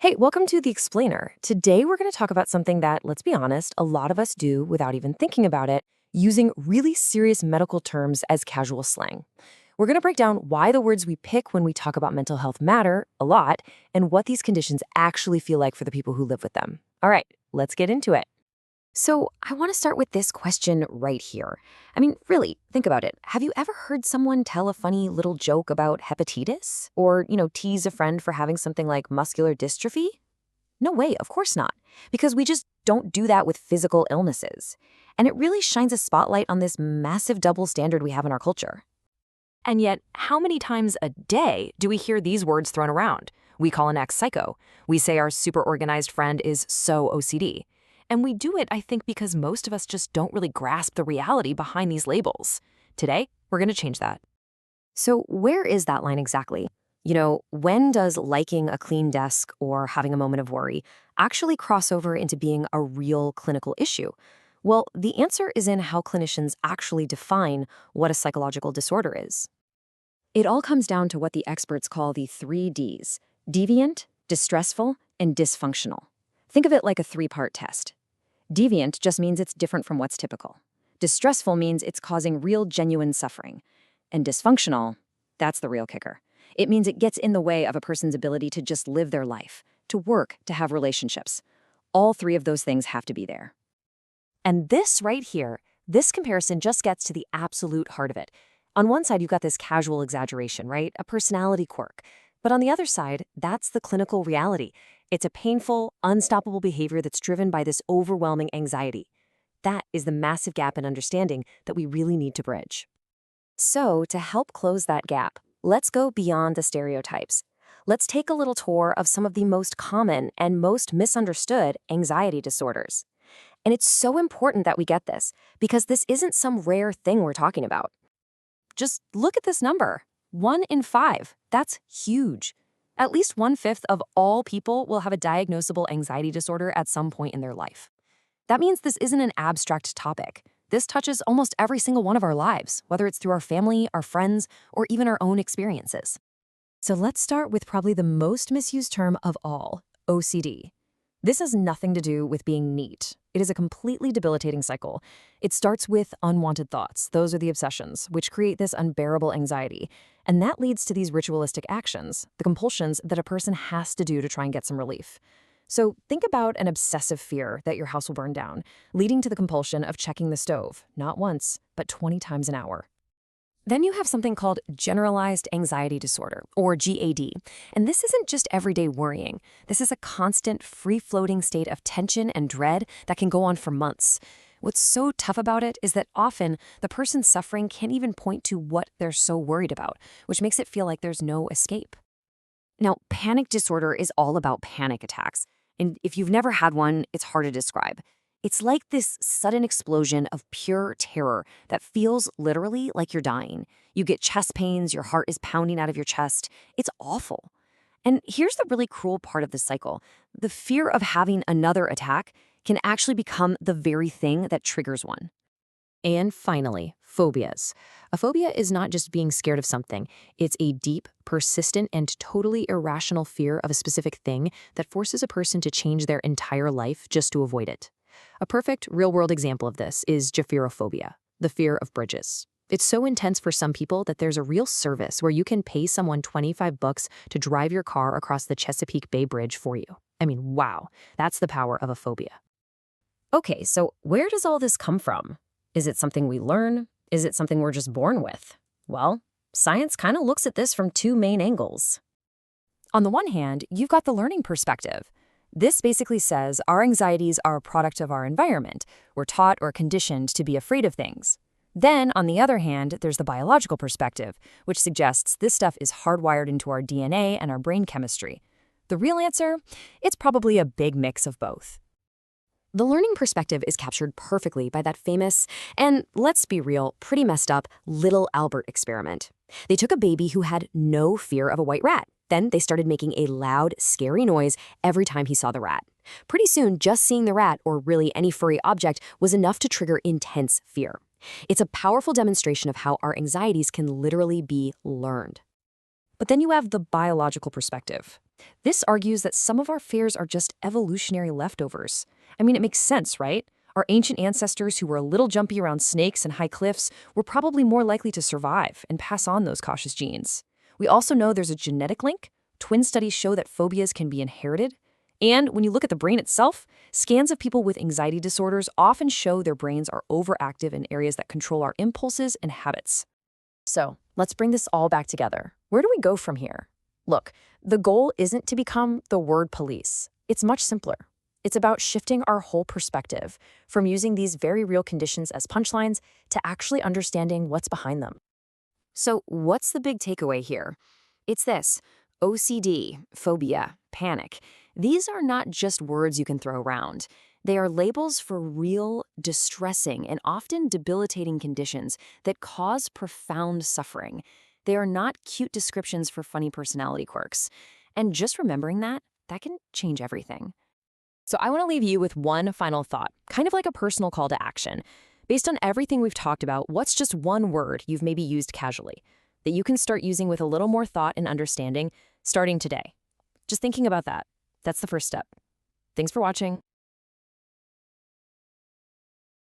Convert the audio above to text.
Hey, welcome to The Explainer. Today we're going to talk about something that, let's be honest, a lot of us do without even thinking about it, using really serious medical terms as casual slang. We're going to break down why the words we pick when we talk about mental health matter a lot and what these conditions actually feel like for the people who live with them. All right, let's get into it. So, I want to start with this question right here. I mean, really, think about it. Have you ever heard someone tell a funny little joke about hepatitis? Or, tease a friend for having something like muscular dystrophy? No way, of course not. Because we just don't do that with physical illnesses. And it really shines a spotlight on this massive double standard we have in our culture. And yet, how many times a day do we hear these words thrown around? We call an ex psycho. We say our super organized friend is so OCD. And we do it, I think, because most of us just don't really grasp the reality behind these labels. Today, we're going to change that. So where is that line exactly? When does liking a clean desk or having a moment of worry actually cross over into being a real clinical issue? Well, the answer is in how clinicians actually define what a psychological disorder is. It all comes down to what the experts call the 3 Ds: deviant, distressful, and dysfunctional. Think of it like a 3-part test. Deviant just means it's different from what's typical. Distressful means it's causing real, genuine suffering. And dysfunctional, that's the real kicker. It means it gets in the way of a person's ability to just live their life, to work, to have relationships. All 3 of those things have to be there. And this right here, this comparison just gets to the absolute heart of it. On one side, you've got this casual exaggeration, right? A personality quirk. But on the other side, that's the clinical reality. It's a painful, unstoppable behavior that's driven by this overwhelming anxiety. That is the massive gap in understanding that we really need to bridge. So, to help close that gap, let's go beyond the stereotypes. Let's take a little tour of some of the most common and most misunderstood anxiety disorders. And it's so important that we get this, because this isn't some rare thing we're talking about. Just look at this number. 1 in 5. That's huge. At least 1/5 of all people will have a diagnosable anxiety disorder at some point in their life. That means this isn't an abstract topic. This touches almost every single one of our lives, whether it's through our family, our friends, or even our own experiences. So let's start with probably the most misused term of all, OCD. This has nothing to do with being neat. It is a completely debilitating cycle. It starts with unwanted thoughts. Those are the obsessions, which create this unbearable anxiety. And that leads to these ritualistic actions, the compulsions that a person has to do to try and get some relief. So think about an obsessive fear that your house will burn down, leading to the compulsion of checking the stove, not once, but 20 times an hour. Then you have something called generalized anxiety disorder, or GAD. And this isn't just everyday worrying. This is a constant, free-floating state of tension and dread that can go on for months. What's so tough about it is that often the person suffering can't even point to what they're so worried about, which makes it feel like there's no escape. Now, panic disorder is all about panic attacks. And if you've never had one, it's hard to describe. It's like this sudden explosion of pure terror that feels literally like you're dying. You get chest pains, your heart is pounding out of your chest. It's awful. And here's the really cruel part of the cycle. The fear of having another attack can actually become the very thing that triggers one. And finally, phobias. A phobia is not just being scared of something. It's a deep, persistent, and totally irrational fear of a specific thing that forces a person to change their entire life just to avoid it. A perfect real-world example of this is gyrophobia, the fear of bridges. It's so intense for some people that there's a real service where you can pay someone $25 to drive your car across the Chesapeake Bay Bridge for you. I mean, wow, that's the power of a phobia. Okay, so where does all this come from? Is it something we learn? Is it something we're just born with? Well, science kind of looks at this from 2 main angles. On the one hand, you've got the learning perspective. This basically says our anxieties are a product of our environment. We're taught or conditioned to be afraid of things. Then, on the other hand, there's the biological perspective, which suggests this stuff is hardwired into our DNA and our brain chemistry. The real answer? It's probably a big mix of both. The learning perspective is captured perfectly by that famous, and let's be real, pretty messed up, Little Albert experiment. They took a baby who had no fear of a white rat. Then they started making a loud, scary noise every time he saw the rat. Pretty soon, just seeing the rat, or really any furry object, was enough to trigger intense fear. It's a powerful demonstration of how our anxieties can literally be learned. But then you have the biological perspective. This argues that some of our fears are just evolutionary leftovers. I mean, it makes sense, right? Our ancient ancestors who were a little jumpy around snakes and high cliffs were probably more likely to survive and pass on those cautious genes. We also know there's a genetic link. Twin studies show that phobias can be inherited. And when you look at the brain itself, scans of people with anxiety disorders often show their brains are overactive in areas that control our impulses and habits. So, let's bring this all back together. Where do we go from here? Look, the goal isn't to become the word police. It's much simpler. It's about shifting our whole perspective from using these very real conditions as punchlines to actually understanding what's behind them. So, what's the big takeaway here? It's this: OCD, phobia, panic. These are not just words you can throw around. They are labels for real, distressing, and often debilitating conditions that cause profound suffering. They are not cute descriptions for funny personality quirks. And just remembering that can change everything. So I want to leave you with one final thought, kind of like a personal call to action. Based on everything we've talked about, what's just one word you've maybe used casually that you can start using with a little more thought and understanding starting today? Just thinking about that. That's the first step. Thanks for watching.